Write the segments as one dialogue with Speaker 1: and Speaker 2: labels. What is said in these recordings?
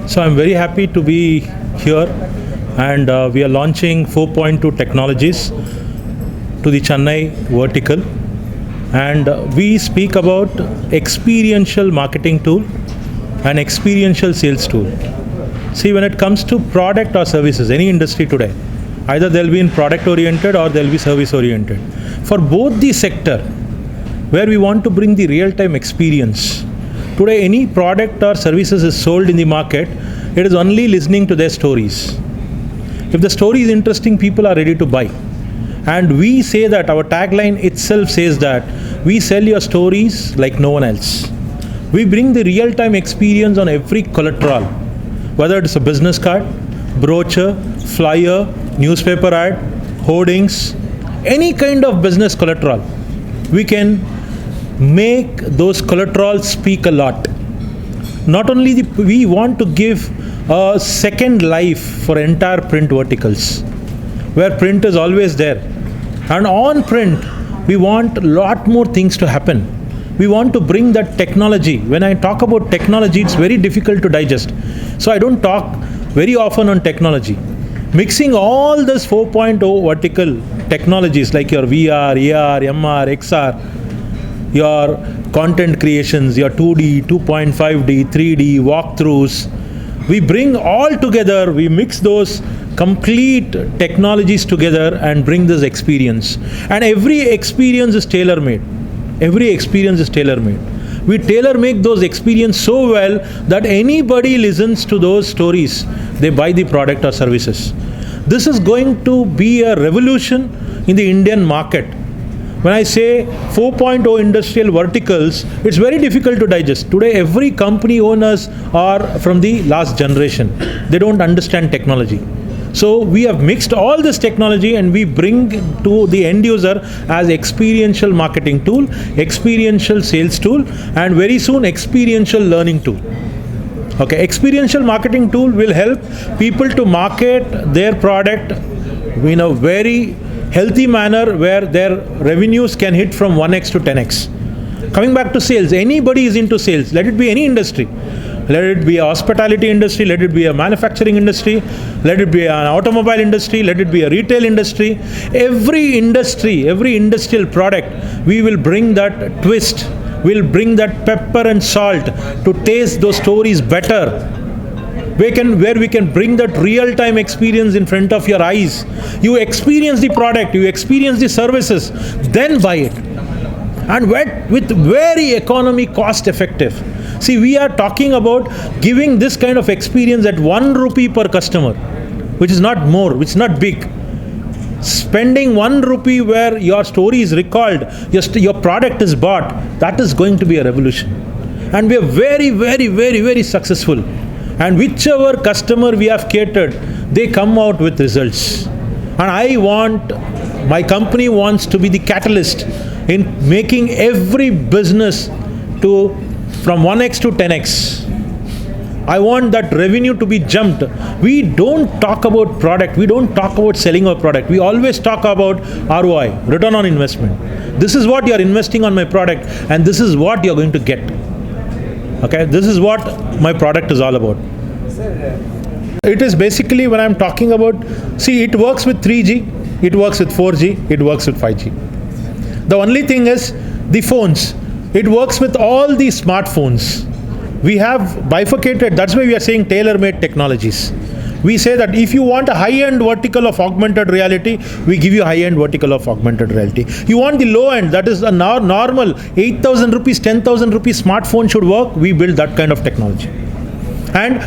Speaker 1: So I'm very happy to be here, and we are launching 4.2 technologies to the Chennai vertical, and we speak about experiential marketing tool and experiential sales tool. See, when it comes to product or services, any industry today, either they'll be in product oriented or they'll be service oriented. For both the sector, where we want to bring the real-time experience. Today, any product or services is sold in the market, it is only listening to their stories. If the story is interesting, people are ready to buy. And we say that, our tagline itself says that, we sell your stories like no one else. We bring the real-time experience on every collateral, whether it's a business card, brochure, flyer, newspaper ad, hoardings, any kind of business collateral. We can make those collaterals speak a lot. Not only we want to give a second life for entire print verticals, where print is always there. And on print, we want a lot more things to happen. We want to bring that technology. When I talk about technology, it's very difficult to digest. So I don't talk very often on technology. Mixing all this 4.0 vertical technologies like your VR, AR, MR, XR, your content creations, your 2D, 2.5D, 3D, walkthroughs. We bring all together, we mix those complete technologies together and bring this experience. And every experience is tailor-made. Every experience is tailor-made. We tailor-make those experiences so well that anybody listens to those stories, they buy the product or services. This is going to be a revolution in the Indian market. When I say 4.0 industrial verticals, it's very difficult to digest. Today, every company owners are from the last generation. They don't understand technology. So we have mixed all this technology and we bring to the end user as experiential marketing tool, experiential sales tool, and very soon experiential learning tool. Okay, experiential marketing tool will help people to market their product in a very healthy manner where their revenues can hit from 1x to 10x. Coming back to sales, anybody is into sales, let it be any industry. Let it be a hospitality industry, let it be a manufacturing industry, let it be an automobile industry, let it be a retail industry. Every industry, every industrial product, we will bring that twist, we'll bring that pepper and salt to taste those stories better. Where we can bring that real-time experience in front of your eyes. You experience the product, you experience the services, then buy it. And with very economy cost effective. See, we are talking about giving this kind of experience at 1 rupee per customer, which is not more, which is not big. Spending 1 rupee where your story is recalled, your product is bought, that is going to be a revolution. And we are very, very, very, very successful. And whichever customer we have catered, they come out with results. And my company wants to be the catalyst in making every business from 1x to 10x. I want that revenue to be jumped. We don't talk about product, we don't talk about selling our product. We always talk about ROI, return on investment. This is what you are investing on my product and this is what you are going to get. Okay, this is what my product is all about. It is basically when I'm talking about, see, it works with 3G, it works with 4G, it works with 5G. The only thing is the phones. It works with all the smartphones. We have bifurcated, that's why we are saying tailor-made technologies. We say that if you want a high-end vertical of augmented reality, we give you a high-end vertical of augmented reality. You want the low-end, that is a normal 8,000 rupees, 10,000 rupees smartphone should work, we build that kind of technology. And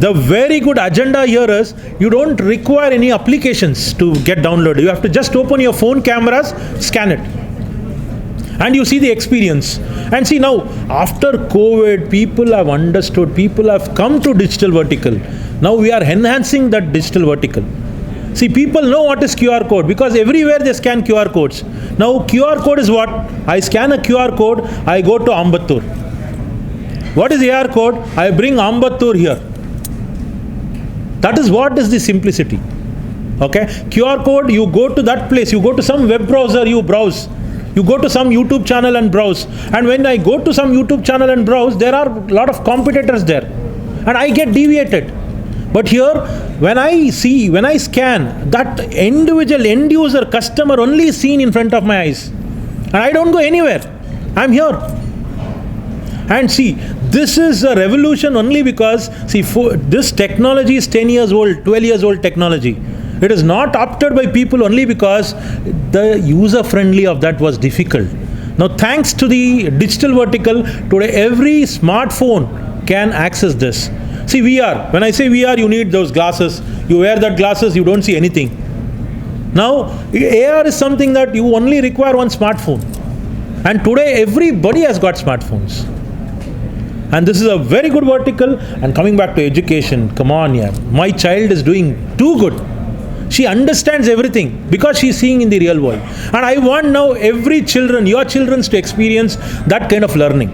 Speaker 1: the very good agenda here is, you don't require any applications to get downloaded. You have to just open your phone cameras, scan it. And you see the experience. And see now, after COVID, people have understood, people have come to digital vertical. Now we are enhancing that digital vertical. See, people know what is QR code because everywhere they scan QR codes. Now QR code is what? I scan a QR code, I go to Ambattur. What is AR code? I bring Ambattur here. That is what is the simplicity. Okay? QR code, you go to that place, you go to some web browser, you browse. You go to some YouTube channel and browse. And when I go to some YouTube channel and browse, there are a lot of competitors there. and I get deviated. But here, when I scan, that individual end user customer only is seen in front of my eyes. And I don't go anywhere. I'm here. And see, this is a revolution only because, see, this technology is 10 years old, 12 years old technology. It is not opted by people only because the user friendly of that was difficult. Now, thanks to the digital vertical, today every smartphone can access this. See, VR, when I say VR, you need those glasses. You wear that glasses, you don't see anything. Now, AR is something that you only require one smartphone. And today, everybody has got smartphones. And this is a very good vertical. And coming back to education, come on, yeah. My child is doing too good. She understands everything because she's seeing in the real world. And I want now every children, your children, to experience that kind of learning.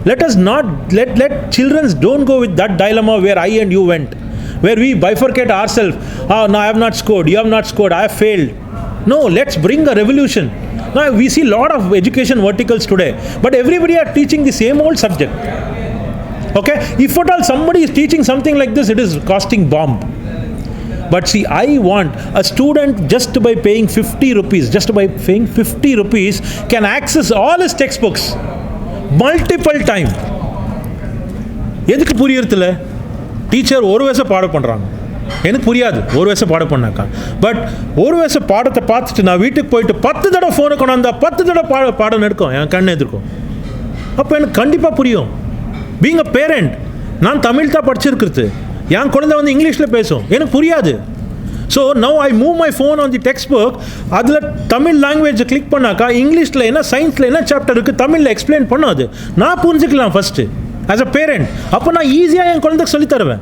Speaker 1: Let us not, let children don't go with that dilemma where I and you went, where we bifurcate ourselves. Oh, no, I have not scored, you have not scored, I have failed. No, let's bring a revolution. Now, we see a lot of education verticals today, but everybody are teaching the same old subject. Okay? If at all somebody is teaching something like this, it is costing bomb. But see, I want a student just by paying 50 rupees, can access all his textbooks multiple time. எதுக்கு புரியறதில்ல? Teacher ஒரு வயசு பாடம் பண்ணுறாங்க, எனக்கு புரியாது ஒரு வயசு பாடம் பண்ணாக்கா. பட் ஒரு வயசு பாடத்தை பார்த்துட்டு நான் வீட்டுக்கு போயிட்டு 10 தடவை ஃபோனை கொண்டாந்தா 10 தடவை பாடம் எடுக்கும், என் கண்ணு எதிர்க்கும். அப்போ எனக்கு கண்டிப்பாக புரியும். பீங் அ பேரண்ட், நான் தமிழ் தான் படிச்சிருக்கிறது, என் குழந்தை வந்து இங்கிலீஷில் பேசும், எனக்கு புரியாது. So now I move my phone on the text book, அதில் தமிழ் லாங்குவேஜை கிளிக் பண்ணாக்கா இங்கிலீஷில் என்ன, சயின்ஸில் என்ன சாப்டர் இருக்குது, தமிழில் எக்ஸ்பிளைன் பண்ணாது, நான் புரிஞ்சுக்கலாம் ஃபஸ்ட்டு ஆஸ் அ பேரண்ட். அப்போ நான் ஈஸியாக என் குழந்தைக்கு சொல்லித்தருவேன்.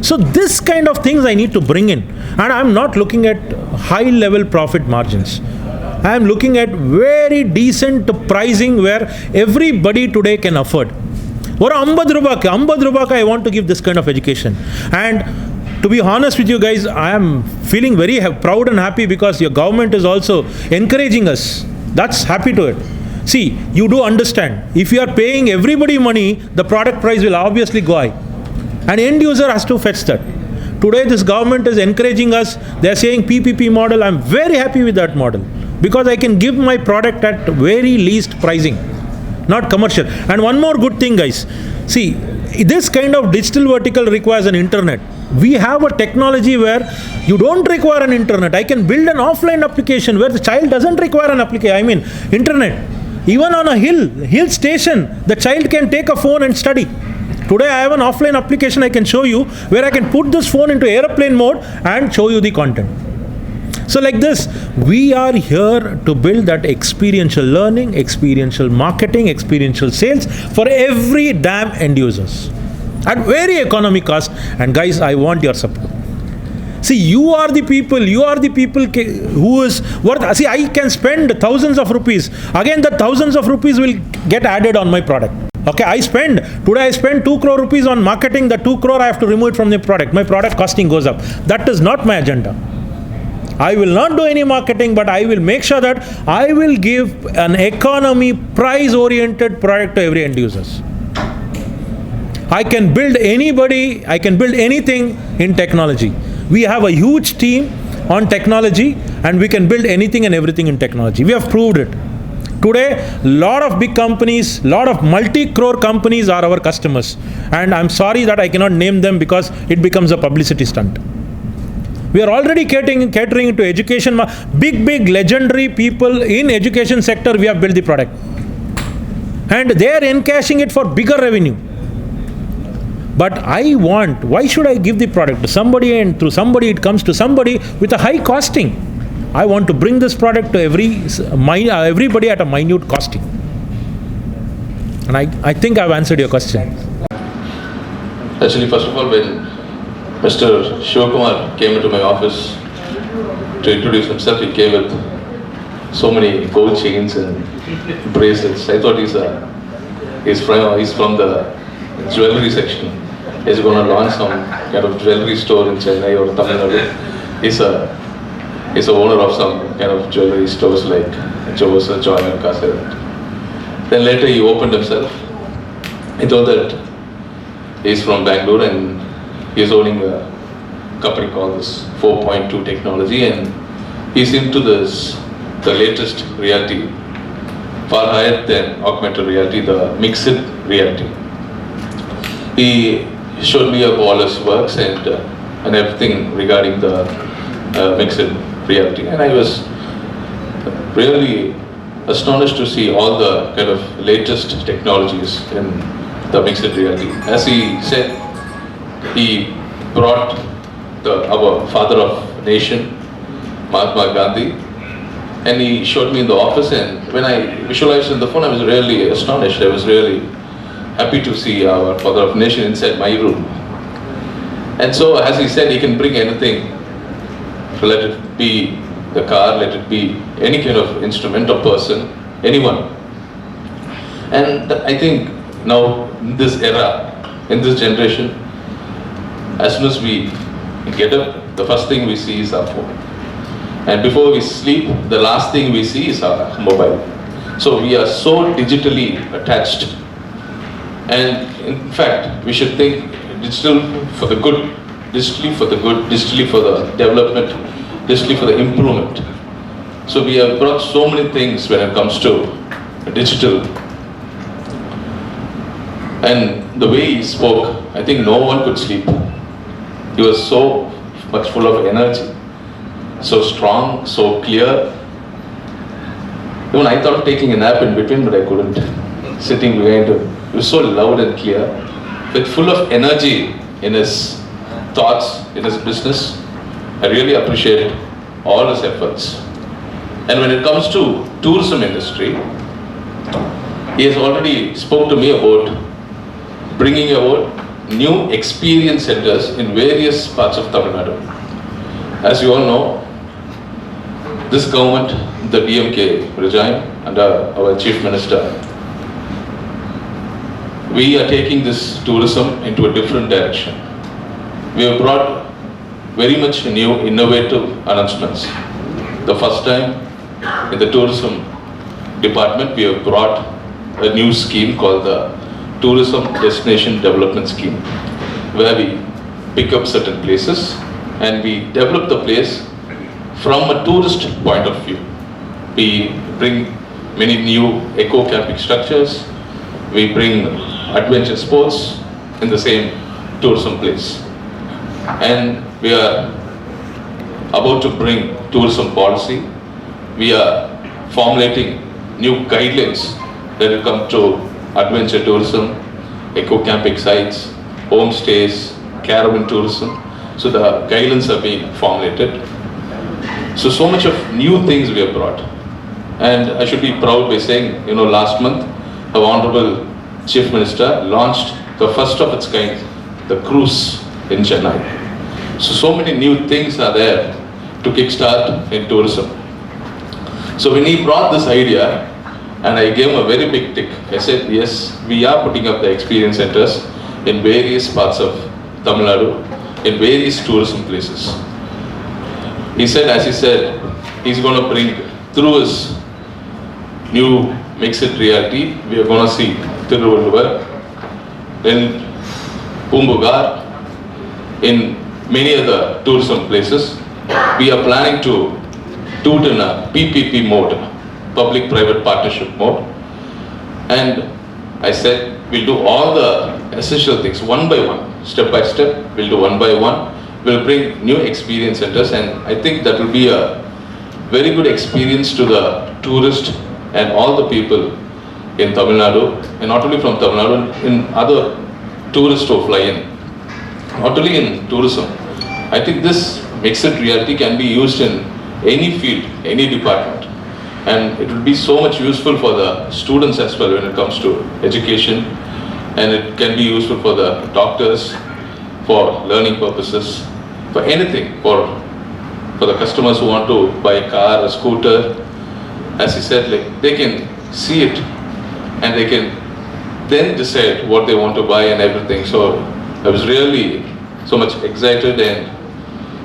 Speaker 1: So this kind of things I need to bring in, and I am not looking at high level profit margins. I am looking at very decent pricing where everybody today can afford. Or 50 ரூபாய்க்கு I want to give this kind of education. And to be honest with you guys, I am feeling very proud and happy because your government is also encouraging us. That's happy to it. See, you do understand, if you are paying everybody money, the product price will obviously go high. An end user has to fetch that. Today this government is encouraging us. They are saying PPP model. I am very happy with that model because I can give my product at very least pricing, not commercial. And one more good thing, guys. See, this kind of digital vertical requires an internet. We have a technology where you don't require an internet. I can build an offline application where the child doesn't require an application. I mean, internet. Even on a hill station, the child can take a phone and study. Today I have an offline application I can show you where I can put this phone into airplane mode and show you the content. So like this, we are here to build that experiential learning, experiential marketing, experiential sales for every damn end users at very economic cost. And guys, I want your support. See, you are the people who is worth. See, I can spend thousands of rupees. Again, the thousands of rupees will get added on my product. Okay, today I spend 2 crore rupees on marketing. The 2 crore I have to remove it from the product. My product costing goes up. That is not my agenda. I will not do any marketing, but I will make sure that I will give an economy price oriented product to every end users. I can build anything in technology. We have a huge team on technology and we can build anything and everything in technology. We have proved it. Today, lot of big companies, lot of multi-crore companies are our customers. And I'm sorry that I cannot name them because it becomes a publicity stunt. We are already catering to education. Big legendary people in education sector, we have built the product. And they are encashing it for bigger revenue. But why should I give the product to somebody and through somebody it comes to somebody with a high costing? I want to bring this product to everybody at a minute costing. And I think I've answered your question.
Speaker 2: Actually, first of all, when Mr. Shivakumar came into my office to introduce himself, he came with so many gold chains and bracelets. I thought he's from the jewelry section. He's going to launch some kind of jewelry store in Chennai or Tamil Nadu. He's a owner of some kind of jewelry stores like Joe's, Joy and Kasser. Then later he opened himself. He told that He's from Bangalore and he's owning a company called this 4POINT2 technology, and he's into this, the latest reality, far higher than augmented reality, the mixed reality. He showed me how all his works and everything regarding the mixed reality, and I was really astonished to see all the kind of latest technologies in the mixed reality. As he said, he brought our father of nation, Mahatma Gandhi, and he showed me in the office, and when I visualized in the phone, I was really astonished. I was really happy to see our father of nation inside my room. And so, as he said, he can bring anything, let it be the car, let it be any kind of instrument or person, anyone. And I think now, in this era, in this generation, as soon as we get up, the first thing we see is our phone. And before we sleep, the last thing we see is our mobile. So we are so digitally attached. And in fact, we should think digital for the good, digitally for the good, digitally for the development, digitally for the improvement. So we have brought so many things when it comes to digital. And the way he spoke, I think no one could sleep. He was so much full of energy, so strong, so clear. Even I thought of taking a nap in between, but I couldn't. Sitting behind him, he was so loud and clear, with full of energy in his thoughts, in his business. I really appreciate all his efforts. And when it comes to tourism industry, he has already spoke to me about bringing about new experience centers in various parts of Tamil Nadu. As you all know, this government, the DMK regime under our Chief Minister, we are taking this tourism into a different direction. We have brought very much new innovative announcements. The first time in the tourism department, we have brought a new scheme called the Tourism Destination Development Scheme, where we pick up certain places and we develop the place from a tourist point of view. We bring many new eco-camping structures, we bring adventure sports in the same tourism place. And we are about to bring tourism policy. We are formulating new guidelines that will come to adventure tourism, eco-camping sites, homestays, caravan tourism. So the guidelines are being formulated. So much of new things we have brought. And I should be proud by saying, last month, the Honourable Chief Minister launched the first of its kind, the cruise in Chennai. So many new things are there to kickstart in tourism. So when he brought this idea, and I gave him a very big tick, I said, yes, we are putting up the experience centers in various parts of Tamil Nadu, in various tourism places. He said, as he said, he's going to bring, through his new mixed reality, we are going to see Tiruvallur, in Pumbugar, in many other tourism places. We are planning to do it in a PPP mode, public-private partnership mode. And I said, we'll do all the essential things one by one, step by step. We'll do one by one. We'll bring new experience centers, and I think that will be a very good experience to the tourist and all the people in Tamil Nadu, and not only from Tamil Nadu, in other tourists who fly in, not only in tourism. I think this mixed reality can be used in any field, any department, and it will be so much useful for the students as well when it comes to education, and it can be useful for the doctors, for learning purposes, for anything, for the customers who want to buy a car, a scooter. As he said, they can see it and they can then decide what they want to buy and everything. So I was really so much excited and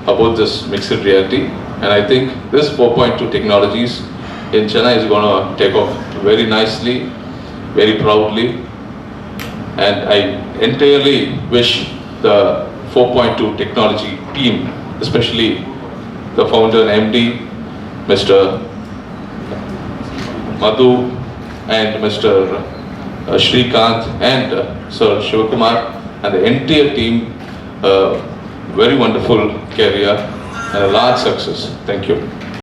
Speaker 2: about this mixed reality, and I think this 4.2 technologies in Chennai is going to take off very nicely, very proudly. And I entirely wish the 4.2 technology team, especially the founder and MD, Mr. Madhu and Mr. Shrikant and Sir Shivakumar and the entire team, very wonderful career and a large success. Thank you.